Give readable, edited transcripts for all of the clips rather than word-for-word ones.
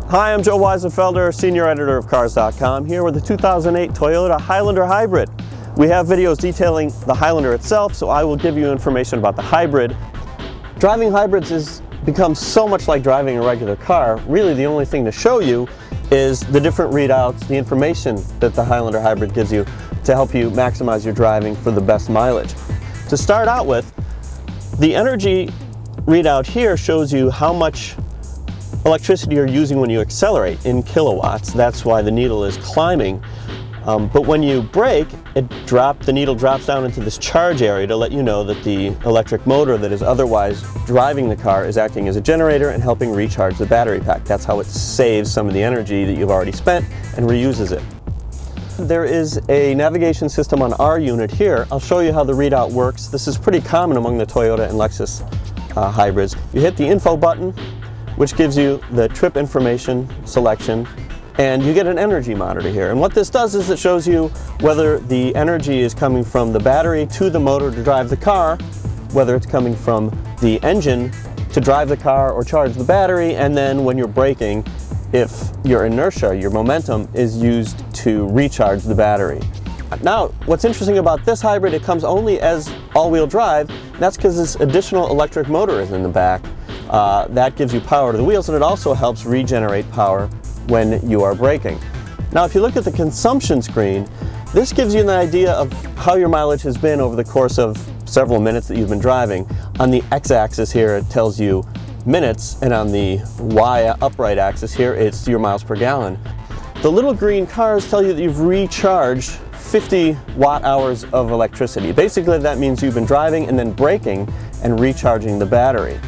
Hi, I'm Joe Wiesenfelder, Senior Editor of Cars.com, here with the 2008 Toyota Highlander Hybrid. We have videos detailing the Highlander itself, so I will give you information about the hybrid. Driving hybrids has become so much like driving a regular car. Really, the only thing to show you is the different readouts, the information that the Highlander Hybrid gives you to help you maximize your driving for the best mileage. To start out with, the energy readout here shows you how much electricity you're using when you accelerate in kilowatts. That's why the needle is climbing. But when you brake, the needle drops down into this charge area to let you know that the electric motor that is otherwise driving the car is acting as a generator and helping recharge the battery pack. That's how it saves some of the energy that you've already spent and reuses it. There is a navigation system on our unit here. I'll show you how the readout works. This is pretty common among the Toyota and Lexus hybrids. You hit the info button, which gives you the trip information selection, and you get an energy monitor here. And what this does is it shows you whether the energy is coming from the battery to the motor to drive the car, whether it's coming from the engine to drive the car or charge the battery, and then when you're braking, if your inertia, your momentum, is used to recharge the battery. Now, what's interesting about this hybrid, it comes only as all-wheel drive, and that's because this additional electric motor is in the back. That gives you power to the wheels, and it also helps regenerate power when you are braking. Now, if you look at the consumption screen, this gives you an idea of how your mileage has been over the course of several minutes that you've been driving. On the x-axis here, it tells you minutes, and on the y upright axis here, it's your miles per gallon. The little green cars tell you that you've recharged 50 watt-hours of electricity. Basically, that means you've been driving and then braking and recharging the battery.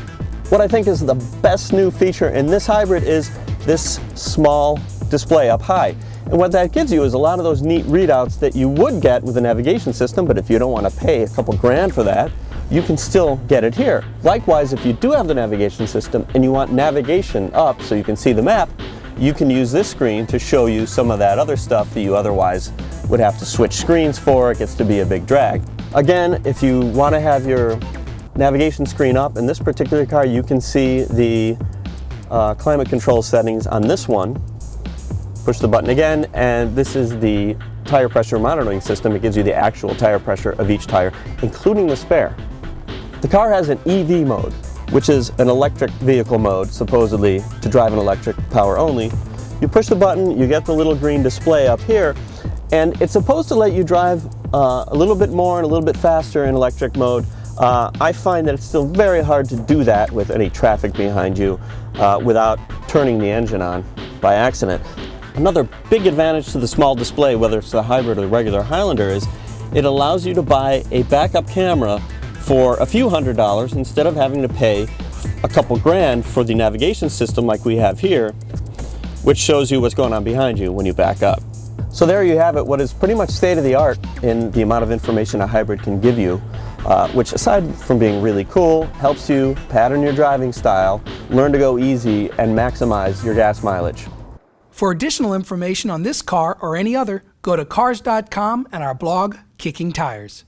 What I think is the best new feature in this hybrid is this small display up high. And what that gives you is a lot of those neat readouts that you would get with a navigation system, but if you don't want to pay a couple grand for that, you can still get it here. Likewise, if you do have the navigation system and you want navigation up so you can see the map, you can use this screen to show you some of that other stuff that you otherwise would have to switch screens for. It gets to be a big drag. Again, if you want to have your navigation screen up, in this particular car you can see the climate control settings on this one. Push the button again, and this is the tire pressure monitoring system. It gives you the actual tire pressure of each tire, including the spare. The car has an Eevee mode, which is an electric vehicle mode, supposedly to drive an electric power only. You push the button, you get the little green display up here, and it's supposed to let you drive a little bit more and a little bit faster in electric mode. I find that it's still very hard to do that with any traffic behind you without turning the engine on by accident. Another big advantage to the small display, whether it's the hybrid or the regular Highlander, is it allows you to buy a backup camera for a few $100s instead of having to pay a couple grand for the navigation system like we have here, which shows you what's going on behind you when you back up. So there you have it, what is pretty much state-of-the-art in the amount of information a hybrid can give you, which, aside from being really cool, helps you pattern your driving style, learn to go easy, and maximize your gas mileage. For additional information on this car or any other, go to Cars.com and our blog, Kicking Tires.